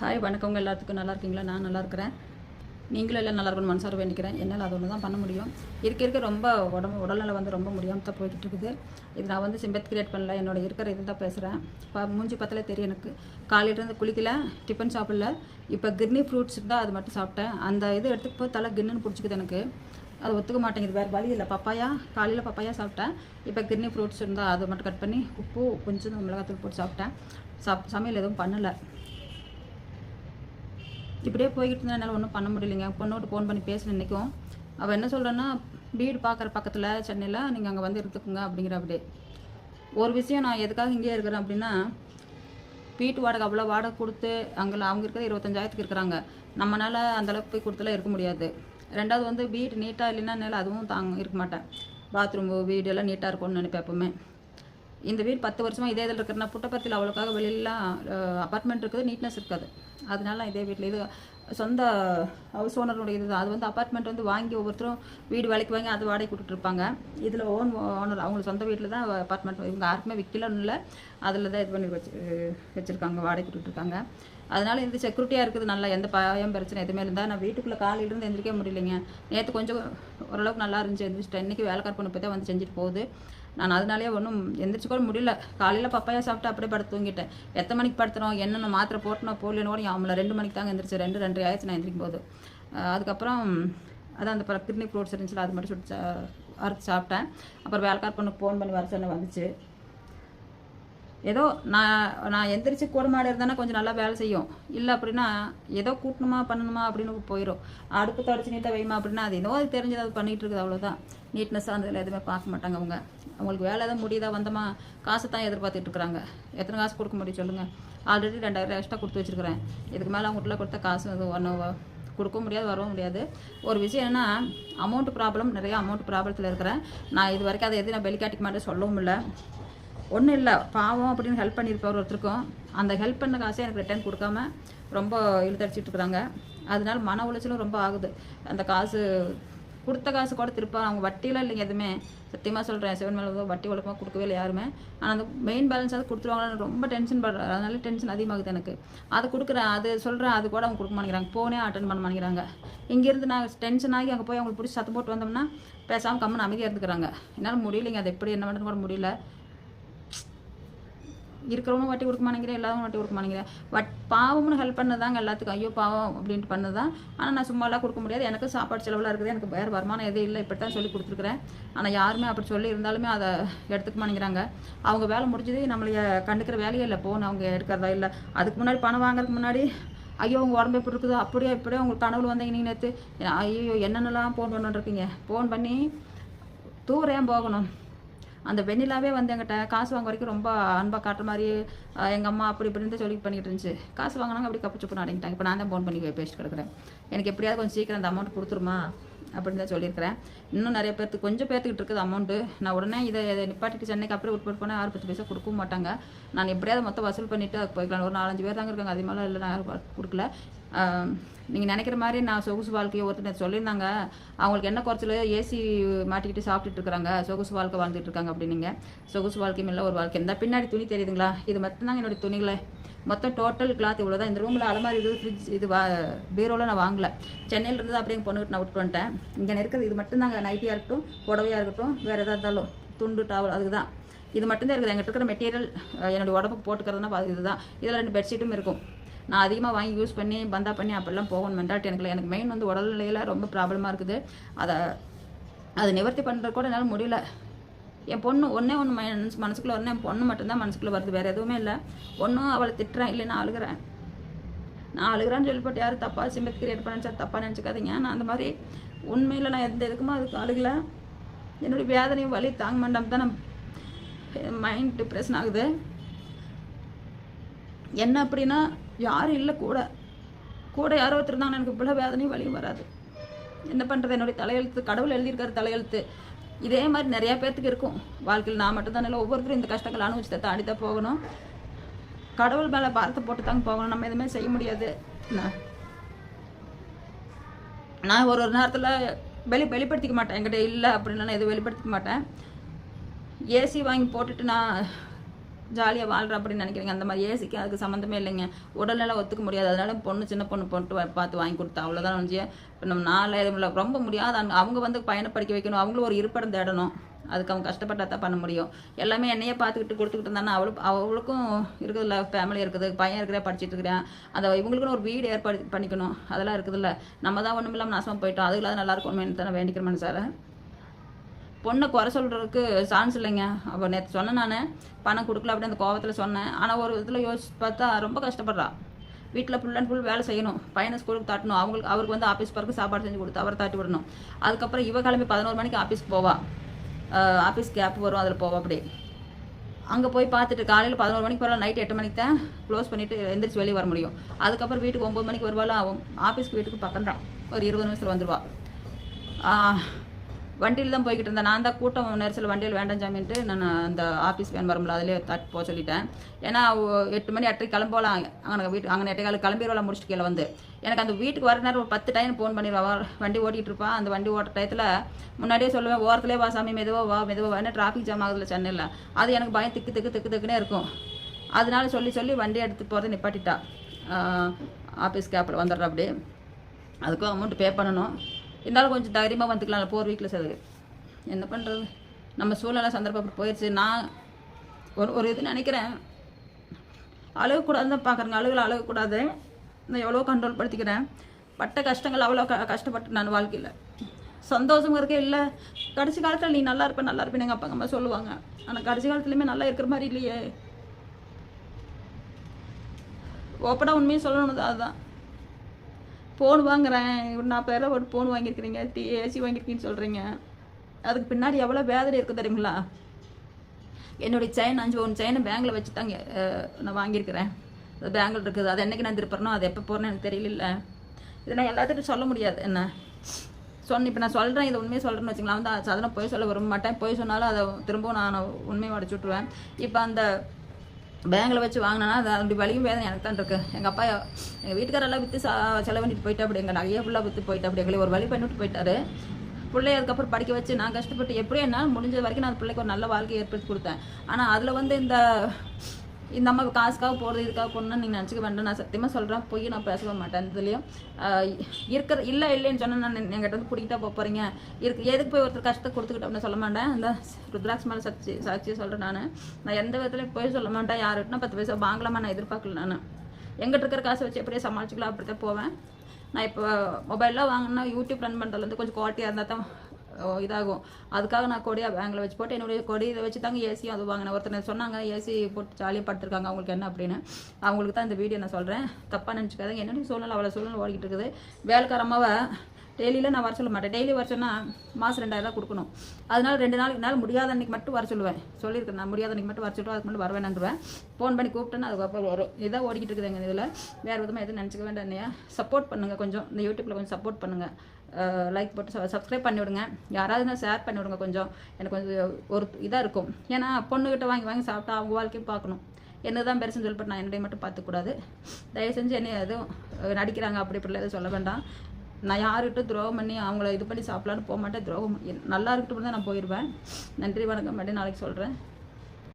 Hi வணக்கங்க. எல்லாத்துக்கும் நல்லா இருக்கீங்களா? நான் நல்லா இருக்கிறேன். நீங்களும் எல்லாம் நல்லா இருக்கணும் மனசார வேண்டிக்கிறேன். என்னால் அது ஒன்று தான் பண்ண முடியும். இருக்க ரொம்ப உடல்நிலை வந்து ரொம்ப முடியாமல் தான் போய்கிட்டு இருக்குது. இது நான் வந்து சிம்பத் கிரியேட் பண்ணல, என்னோட இருக்கிற இது தான் பேசுகிறேன். மூஞ்சி பார்த்தாலே தெரியும் எனக்கு. காலையிலேருந்து குளிக்கல, டிஃபன் சாப்பிடல. இப்போ கிர்னி ஃப்ரூட்ஸ் தான் அது மட்டும் சாப்பிட்டேன். அந்த இது எடுத்துக்கு போய் தலை கின்னுன்னு பிடிச்சிக்குது எனக்கு. அது ஒத்துக்க மாட்டேங்குது. வேறு வழி இல்லை. காலையில் பப்பாயா சாப்பிட்டேன். இப்போ கிர்னி ஃப்ரூட்ஸ் இருந்தால் அதை மட்டும் கட் பண்ணி உப்பு கொஞ்சம் மிளகாத்தூள் போட்டு சாப்பிட்டேன். சமையல் எதுவும் பண்ணலை. இப்படியே போய்கிட்டு இருந்தால் என்னால் ஒன்றும் பண்ண முடியலைங்க. பொண்ணோட்டு ஃபோன் பண்ணி பேசினேன் இன்றைக்கும். அவள் என்ன சொல்கிறேன்னா, வீடு பார்க்குற பக்கத்தில் சென்னையில் நீங்கள் அங்கே வந்து இருந்துக்குங்க அப்படிங்கிற. அப்படியே ஒரு விஷயம், நான் எதுக்காக இங்கேயே இருக்கிறேன் அப்படின்னா, வீட்டு வாடகை அவ்வளோ வாடகை கொடுத்து அங்கே அவங்க இருக்கிறது 25,000 இருக்கிறாங்க. நம்மளால் அந்தளவுக்கு போய் கொடுத்துலாம் இருக்க முடியாது. ரெண்டாவது வந்து வீடு நீட்டாக இல்லைன்னா என்னால் அதுவும் இருக்க மாட்டேன். பாத்ரூம் வீடு எல்லாம் நீட்டாக இருக்கும்னு நினைப்பேன் எப்போவுமே. இந்த வீடு 10 வருஷமாக இதே இதில் இருக்கிறேன்னா, புட்டப்பருத்தியில் அவ்வளோக்காக வெளியிலாம் அப்பார்ட்மெண்ட் இருக்குது, நீட்னஸ் இருக்காது. அதனால இதே வீட்டில் இது சொந்த ஹவுஸ் ஓனருடைய இது. அது வந்து அப்பார்ட்மெண்ட் வந்து வாங்கி ஒவ்வொருத்தரும் வீடு வேலைக்கு வாங்கி அது வாடகை கொடுத்துட்ருப்பாங்க. இதில் ஓனர் அவங்களுக்கு சொந்த வீட்டில் தான் அப்பார்ட்மெண்ட். இவங்க யாருக்குமே விற்கலன்னு இல்லை, அதில் தான் இது பண்ணி வச்சுருக்காங்க, வாடகை கொடுத்துட்ருக்காங்க. அதனால் இந்த செக்யூரிட்டியாக இருக்குது. நல்லா எந்த பயம் பிரச்சனை எதுவுமே இருந்தால். நான் வீட்டுக்குள்ளே காலையிலேருந்து எந்திரிக்க முடியலைங்க. நேற்று கொஞ்சம் ஓரளவுக்கு நல்லா இருந்துச்சு, எந்திரிச்சிட்டேன். இன்றைக்கி வேலைக்கார பொண்ணு போய் தான் வந்து செஞ்சுட்டு போகுது. நான் அதனாலேயே ஒன்றும் எந்திரிச்சு கூட முடியல. காலையில் பப்பாயா சாப்பிட்டு அப்படியே படுத்து தூங்கிட்டேன். எத்தனை மணிக்கு படுத்துறோம், என்னென்ன மாத்திரை போட்டணும் போடலன்னு கூட அவங்கள 2 மணிக்கு தாங்க எந்திரிச்சு. 2:30 ஆயிடுச்சு நான் எந்திரிக்கும் போது. அதுக்கப்புறம் அதான் அந்த கிட்னி ஃப்ரூட்ஸ் இருந்துச்சு, அது மட்டும் சுட்டு அறுத்து சாப்பிட்டேன். அப்புறம் வேலைக்கார பொண்ணுக்கு ஃபோன் பண்ணி வர சொன்ன வந்துச்சு. ஏதோ நான் எந்திரிச்சு கூட மாடு இருந்தானா கொஞ்சம் நல்லா வேலை செய்யும். இல்லை அப்படின்னா ஏதோ கூட்டணுமா பண்ணணுமா அப்படின்னு போயிடும். அடுப்பு தொடச்சி நீட்டாக வைமா அப்படின்னா அது ஏதோ அது தெரிஞ்சது அது பண்ணிகிட்டு இருக்குது, அவ்வளோதான். நீட்னஸாக அந்த இதில் எதுவுமே பார்க்க மாட்டாங்க அவங்க. அவங்களுக்கு வேலை தான் முடியுதா வந்தோமா, காசு தான் எதிர்பார்த்துட்டு இருக்கிறாங்க. எத்தனை காசு கொடுக்க முடியும் சொல்லுங்கள்? ஆல்ரெடி 2,000 எக்ஸ்ட்ரா கொடுத்து வச்சுருக்கிறேன். இதுக்கு மேலே அவங்ககிட்ட கொடுத்த காசு அது ஒன்றும் கொடுக்க முடியாது, வரவும் முடியாது. ஒரு விஷயம் என்னென்னா, அமௌண்ட் ப்ராப்ளம், நிறைய அமௌண்ட் ப்ராப்ளத்தில் இருக்கிறேன். நான் இது வரைக்கும் அதை எதுவும் நான் வெளிக்காட்டிக்க மாட்டேன், சொல்லவும் இல்லை. ஒன்றும் இல்லை, பாவம் அப்படின்னு ஹெல்ப் பண்ணியிருப்பார் ஒருத்தருக்கும். அந்த ஹெல்ப் பண்ண காசை எனக்கு ரிட்டர்ன் கொடுக்காம ரொம்ப இழுத்தடிச்சிட்டு இருக்கிறாங்க. அதனால மன உளைச்சலும் ரொம்ப ஆகுது. அந்த காசு கொடுத்த காசு கூட திருப்பாங்க. அவங்க வட்டியெலாம் இல்லைங்க எதுவுமே. சத்தியமாக சொல்கிறேன், 7 மேலே வட்டி ஒழுக்கமாக கொடுக்கவே இல்லை யாருமே. ஆனால் அந்த மெயின் பேலன்ஸாவது கொடுத்துருவாங்கன்னு ரொம்ப டென்ஷன் படுறேன். அதனால டென்ஷன் அதிகமாகுது எனக்கு. அது கொடுக்குறேன், அது சொல்கிறேன், அது கூட அவங்க கொடுக்க மாட்டேங்கிறாங்க. ஃபோனே அட்டன் பண்ண மாட்டேங்கிறாங்க. இங்கேருந்து நான் டென்ஷன் ஆகி அங்கே போய் அவங்களுக்கு பிடிச்சி சத்தம் போட்டு வந்தோம்னா பேசாமல் கம்மன் அமைதியாக இருந்துக்கிறாங்க. என்னால் முடியலைங்க. அது எப்படி என்ன பண்ணுறது கூட முடியல. இருக்கிறவனும் வட்டி கொடுக்க மாட்டேங்கிறேன், எல்லாரும் வட்டி கொடுக்க மாட்டேங்கிறேன். பாவம்னு ஹெல்ப் பண்ணதாங்க எல்லாத்துக்கும். ஐயோ பாவம் அப்படின்ட்டு பண்ணதான். ஆனால் நான் சும்மாலாம் கொடுக்க முடியாது. எனக்கு சாப்பாடு செலவுலாம் இருக்குது, எனக்கு வேறு வருமானம் எதுவும் இல்லை. இப்படி தான் சொல்லி கொடுத்துருக்குறேன். ஆனால் யாருமே அப்படி சொல்லி இருந்தாலுமே அதை எடுத்துக்க மாட்டேங்கிறாங்க. அவங்க வேலை முடிஞ்சது நம்மளைய கண்டுக்கிற வேலையே இல்லை. போன் அவங்க எடுக்கிறதா இல்லை. அதுக்கு முன்னாடி பணம் வாங்குறதுக்கு முன்னாடி ஐயோ உங்கள் உடம்பு எப்படி இருக்குது, அப்படியே இப்படியே உங்களுக்கு கனவுல வந்தீங்க நீங்கள் நேற்று, ஐயோ என்னென்னலாம் ஃபோன் பண்ணிட்டுருக்கீங்க. ஃபோன் பண்ணி தூரம் போகணும். அந்த வெண்ணிலாவே வந்து எங்கிட்ட காசு வாங்க வரைக்கும் ரொம்ப அன்பாக காட்டுற மாதிரி எங்கள் அம்மா அப்படி இப்படின்னு சொல்லி பண்ணிக்கிட்டு இருந்துச்சு. காசு வாங்கினாங்க அப்படி கப்பு சுப்பு அடங்கிட்டாங்க. இப்போ நான் தான் ஃபோன் பண்ணி பேசிட்டு கிடக்குறேன். எனக்கு எப்படியாவது கொஞ்சம் சீக்கிரம் அந்த அமௌண்ட் கொடுத்துருமா அப்படின்னு தான் சொல்லியிருக்கிறேன். இன்னும் நிறைய பேர்த்துக்கு கொஞ்சம் பேர்த்துக்கிட்டு இருக்குது அமௌண்ட்டு. நான் உடனே இதை நிப்பாட்டிட்டு சென்னைக்கு அப்படியே விட்டு போனால் 6-10 பைசா கொடுக்கவும் மாட்டாங்க. நான் எப்படியாவது மொத்தம் வசூல் பண்ணிவிட்டு அதுக்கு போய்க்கலாம். ஒரு 4-5 பேர் தாங்க இருக்காங்க, அதிகமாக இல்லை, நான் யாரும் கொடுக்கல. நீங்கள் நினைக்கிற மாதிரி நான் சொகுசு வாழ்க்கையை ஒருத்தர் சொல்லியிருந்தாங்க. அவங்களுக்கு என்ன குறைச்சல், ஏசி மாட்டிக்கிட்டு சாப்பிட்டுட்டு இருக்கிறாங்க, சொகுசு வாழ்க்கை வாழ்ந்துட்டு இருக்காங்க அப்படின்னீங்க. சொகுசு வாழ்க்கையும் இல்லை, ஒரு வாழ்க்கை. இந்த பின்னாடி துணி தெரியுதுங்களா, இது மட்டும்தாங்க என்னுடைய துணிகளை. மொத்தம் டோட்டல் கிளாத் இவ்வளோ தான். இந்த ரூமில் அலமாரி இது, ஃப்ரிட்ஜ் இது, பீரோவில் நான் வாங்கலை. சென்னையில் இருந்து அப்படியே பொண்ணுக்கிட்டு நான் விட்டு வந்துட்டேன். இங்கே இருக்கிறது இது மட்டும்தாங்க. நைட்டியாக இருக்கட்டும், புடவையாக இருக்கட்டும், வேறு எதாக இருந்தாலும் துண்டு டாவல், அதுக்கு தான் இது மட்டும்தான் இருக்குது. எங்கிட்ட இருக்கிற மெட்டீரியல் என்னுடைய உடம்புக்கு போட்டுக்கிறதுனா இதுதான். இதில் 2 பெட்ஷீட்டும் இருக்கும். நான் அதிகமாக வாங்கி யூஸ் பண்ணி பந்தா பண்ணி அப்படிலாம் போகணும் மென்டாலிட்டி எனக்கு மெயின் வந்து உடல்நிலையில் ரொம்ப ப்ராப்ளமாக இருக்குது. அதை நிவர்த்தி பண்ணுறது கூட என்னால் முடியல. என் பொண்ணு ஒன்று மனசுக்குள்ளே வரணும். என் பொண்ணு மட்டும்தான் மனசுக்குள்ளே வருது, வேறு எதுவுமே இல்லை. ஒன்றும் அவளை திட்டுறேன், இல்லை நான் அழுகிறேன். நான் அழுகிறான்னு சொல்லிப்பட்டு யாரும் தப்பாக சிம்பத் கிரியேட் பண்ண தப்பாக நினச்சிக்காதீங்க. நான் அந்த மாதிரி உண்மையில் நான் எந்த இதுக்குமோ அதுக்கு அழுகலை. என்னுடைய வேதனையும் வலி தாங்க மாட்டாமல் தான் நான் மைண்ட் டிப்ரெஷன் ஆகுது. என்ன அப்படின்னா யாரும் இல்லை, கூட யாரோ ஒருத்தர் இருந்தாங்கன்னா எனக்கு இவ்வளோ வேதனையும் வலியும் வராது. என்ன பண்ணுறது, என்னுடைய தலையெழுத்து, கடவுள் எழுதியிருக்காரு தலையெழுத்து. இதே மாதிரி நிறையா பேர்த்துக்கு இருக்கும் வாழ்க்கையில். நான் மட்டும்தான் இல்லை, ஒவ்வொருத்தரும் இந்த கஷ்டங்கள் அனுபவிச்சு தாண்டி தான் போகணும். கடவுள் மேலே பாரத்தை போட்டு தாங்க போகணும். நம்ம எதுவுமே செய்ய முடியாது. நான் ஒரு நேரத்தில் வெளிப்படுத்திக்க மாட்டேன். என்கிட்ட இல்லை அப்படின்னா நான் எதுவும் வெளிப்படுத்திக்க மாட்டேன். ஏசி வாங்கி போட்டுட்டு நான் ஜாலியாக வாழ்கிற அப்படின்னு நினைக்கிறீங்க. அந்த மாதிரி ஏசிக்கு அதுக்கு சம்மந்தமே இல்லைங்க. உடல்நிலை ஒத்துக்க முடியாது. அதனால பொண்ணு சின்ன பொண்ணு போட்டு பார்த்து வாங்கி கொடுத்தா அவ்வளோதான் வந்து. இப்போ நம்ம 4000 ரொம்ப முடியாது. அவங்க வந்து பையனை படிக்க வைக்கணும், அவங்களும் ஒரு இருப்பிடம் தேடணும். அதுக்கு அவங்க கஷ்டப்பட்டா தான் பண்ண முடியும். எல்லாமே என்னையே பார்த்துக்கிட்டு கொடுத்துக்கிட்டு இருந்தானா அவளுக்கும் இருக்குதுல்ல, ஃபேமிலி இருக்குது, பையன் இருக்கிற படிச்சுட்டு இருக்கிறேன், அந்த இவங்களுக்குன்னு ஒரு வீடு ஏற்பாடு பண்ணிக்கணும், அதெல்லாம் இருக்குதுல்ல. நம்ம தான் ஒன்றும் இல்லாமல் நாசமாக போயிட்டோம். அதுக்குள்ள நல்லா இருக்கும்னு தானே வேண்டிக்கிறேன் சார். பொண்ணை குறை சொல்கிறதுக்கு சான்ஸ் இல்லைங்க. அவள் நேற்று சொன்னேன், நான் பணம் கொடுக்கல அப்படி அந்த கோவத்தில் சொன்னேன். ஆனால் ஒரு இதில் யோசிச்சு பார்த்தா ரொம்ப கஷ்டப்படுறா. வீட்டில் ஃபுல் அண்ட் ஃபுல் வேலை செய்யணும், பையனை ஸ்கூலுக்கு தாட்டணும், அவருக்கு வந்து ஆஃபீஸ் பருக்கு சாப்பாடு செஞ்சு கொடுத்து அவரை தாட்டி விடணும். அதுக்கப்புறம் இவ கிளம்பி 11 மணிக்கு ஆஃபீஸ்க்கு போவா. ஆஃபீஸ் கேப் வரும், அதில் போவா. அப்படி அங்கே போய் பார்த்துட்டு காலையில் 11 மணிக்கு பரவாயில்ல, நைட்டு 8 மணிக்கு தான் க்ளோஸ் பண்ணிவிட்டு எந்திரிச்சு வெளியே வர முடியும். அதுக்கப்புறம் வீட்டுக்கு 9 மணிக்கு வருவாள். ஆகும் ஆஃபீஸ்க்கு வீட்டுக்கு பக்கம் தான், ஒரு 20 நிமிஷத்தில் வந்துடுவா. வண்டியில் தான் போய்கிட்டு இருந்தேன். நான் தான் கூட்டம் நெரிசல் வண்டியில் வேண்டாம் சாமின்ட்டு நான் அந்த ஆஃபீஸ் வேன் வரும்ல அதிலே தட்டு போக சொல்லிட்டேன். ஏன்னா 8 மணி 8:30 கிளம்போலாம். அங்கே வீட்டு அங்கே 8:15 கிளம்பிடுவாள் முடிச்சுட்டு கீழே வந்து. எனக்கு அந்த வீட்டுக்கு வர நேரம் ஒரு 10 டைம் ஃபோன் பண்ணிடுவா. வண்டி ஓட்டிகிட்டு இருப்பான். அந்த வண்டி ஓட்டுற டயத்தில் முன்னாடியே சொல்லுவேன், ஓரத்துலேயே வா சாமி, மெதுவாக வா, ஏன்னா டிராஃபிக் ஜாம் ஆகுதுல சென்னையில். அது எனக்கு பயம் திக்குனே இருக்கும். அதனால சொல்லி வண்டி எடுத்து போகிறத நிப்பாட்டிட்டா. ஆஃபீஸ் கேப்பில் வந்துடுறா. அப்படி அதுக்கும் அமௌண்ட் பே பண்ணணும். இருந்தாலும் கொஞ்சம் தைரியமாக வந்துக்கலாம் 4 வீக்கில் சேர்ந்து. என்ன பண்ணுறது, நம்ம சூழ்நிலை சந்தர்ப்பம் போயிடுச்சு. நான் ஒரு இது நினைக்கிறேன், அழுகக்கூடாதுன்னு தான் பார்க்குறேங்க. அழுகக்கூடாது. நான் எவ்வளோ கண்ட்ரோல் படுத்திக்கிறேன். பட்ட கஷ்டங்கள் அவ்வளோ கஷ்டப்பட்டு நான் வாழ்க்கையில் சந்தோஷம் இருக்கே இல்லை. கடைசி காலத்தில் நீ நல்லா இருப்பேன்னு எங்கள் அப்பா அம்மா சொல்லுவாங்க. ஆனால் கடைசி காலத்துலேயுமே நல்லா இருக்கிற மாதிரி இல்லையே. ஓப்பனாக உண்மையும் சொல்லணும். அதுதான் ஃபோன் வாங்குறேன், 40,000 ஒரு ஃபோன் வாங்கியிருக்கிறீங்க, ஏசி வாங்கியிருக்கீங்கன்னு சொல்கிறீங்க. அதுக்கு பின்னாடி எவ்வளோ வேதனை இருக்குது தெரியுங்களா? என்னுடைய செயின் 5 பவுன் செயினை பேங்கில் வச்சு தாங்க நான் வாங்கியிருக்கிறேன். அது பேங்கில் இருக்குது. அது என்றைக்கு நான் திருப்பறனோ, அது எப்போ போகிறேன்னு எனக்கு தெரியல. இதை நான் எல்லாத்துக்கும் சொல்ல முடியாது. என்ன இப்போ நான் சொல்கிறேன், இதை உண்மையை சொல்கிறேன்னு வச்சுக்கலாம். வந்து அதெல்லாம் போய் சொல்ல விரும்ப மாட்டேன். போய் சொன்னாலும் அதை திரும்பவும் நான் உண்மையை உடச்சு விட்ருவேன். இப்போ அந்த பேங்கில் வச்சு வாங்கினா அது அப்படி வலியும் வேதனை எனக்கு தான் இருக்குது. எங்கள் அப்பா எங்கள் வீட்டுக்காரெல்லாம் விற்று செலவு பண்ணிட்டு போயிட்டா. அப்படி எங்கள் நகையை ஃபுல்லாக விற்று போயிட்டா. அப்படி எங்களை ஒரு வழி பண்ணிவிட்டு போயிட்டாரு. பிள்ளைய அதுக்கப்புறம் படிக்க வச்சு நான் கஷ்டப்பட்டு எப்படியும் என்னால் முடிஞ்ச வரைக்கும் நான் அந்த பிள்ளைக்கு ஒரு நல்ல வாழ்க்கையை ஏற்படுத்தி கொடுத்தேன். ஆனால் அதில் வந்து இந்த அம்மா காசுக்காக போகிறது, இதுக்காக போகணுன்னு நீங்கள் நினச்சிக்க வேண்டாம். நான் சத்தியமாக சொல்கிறேன், போய் நான் பேசவே மாட்டேன். இதுலேயும் இல்லைன்னு சொன்னால் நான் என்கிட்ட வந்து பிடிக்கிட்டா போகிறீங்க எதுக்கு போய் ஒருத்தர் கஷ்டத்தை கொடுத்துக்கிட்டு அப்படின்னு சொல்ல மாட்டேன். அந்த ருத்ராட்சி மேலே சாட்சியை சொல்கிறேன். நான் எந்த விதத்துலையும் போய் சொல்ல மாட்டேன். யாருக்கிட்டனா 10 பைசா வாங்கலாமா நான் எதிர்பார்க்கல. நான் எங்கிட்ட இருக்கிற காசை வச்சு எப்படியே சமாளிச்சிக்கலாம், அப்படி தான் போவேன். நான் இப்போ மொபைல்லாம் வாங்கினா யூடியூப் ரன் பண்ணுறதுலேருந்து கொஞ்சம் குவாலிட்டியாக இருந்தால் தான் இதாகும். அதுக்காக நான் கொடியாக பேங்கில் வச்சு போட்டு என்னுடைய கொடியை வச்சு தாங்க ஏசியும் அது வாங்கினேன். ஒருத்தர் சொன்னாங்க ஏசி போட்டு ஜாலியாக படுத்துருக்காங்க, அவங்களுக்கு என்ன அப்படின்னு. அவங்களுக்கு தான் இந்த வீடியோ நான் சொல்கிறேன். தப்பாக நினச்சிக்காதீங்க. என்னுடைய சூழ்நிலை அவ்வளோ சூழ்நிலை ஓடிக்கிட்டு இருக்குது. வேலைக்காரமாவை டெய்லியில் நான் வர சொல்ல மாட்டேன். டெய்லி வர சொன்னால் மாதம் 2000 கொடுக்கணும். அதனால 2 நாளைக்கு என்னால் முடியாத அன்றைக்கி மட்டும் வர சொல்லுவேன். சொல்லியிருக்கேன், நான் முடியாத அன்றைக்கி மட்டும் வர சொல்லுவேன். அதுக்கு மட்டும் வருவேன்னுருவேன். ஃபோன் பண்ணி கூப்பிட்டேன்னா அதுக்கப்புறம் வரும். இதான் ஓடிக்கிட்டு இருக்குது எங்கள் இதில். வேறு விதமாக எதுவும் நினச்சிக்க வேண்டாம். என்னையா சப்போர்ட் பண்ணுங்கள். கொஞ்சம் இந்த யூடியூப்பில் கொஞ்சம் சப்போர்ட் பண்ணுங்கள். லைக் போட்டு சப்ஸ்கிரைப் பண்ணி விடுங்க. யாராவது நான் ஷேர் பண்ணி விடுங்க. கொஞ்சம் எனக்கு கொஞ்சம் ஒரு இதாக இருக்கும். ஏன்னா பொண்ணுக்கிட்ட வாங்கி சாப்பிட்டா அவங்க வாழ்க்கையும் பார்க்கணும். என்ன தான் பெருசுன்னு சொல்லிட்டு நான் என்னுடைய மட்டும் பார்த்துக்கூடாது. தயவு செஞ்சு என்னை எதுவும் நடிக்கிறாங்க அப்படி இப்படிலாம் எதுவும் சொல்ல வேண்டாம். நான் யாருக்கிட்ட துரோகம் பண்ணி அவங்கள இது பண்ணி சாப்பிட்லான்னு போக மாட்டேன். துரோகம் நல்லா இருக்கட்டும் தான் நான் போயிடுவேன். நன்றி வணக்கம். நாளைக்கு சொல்கிறேன்.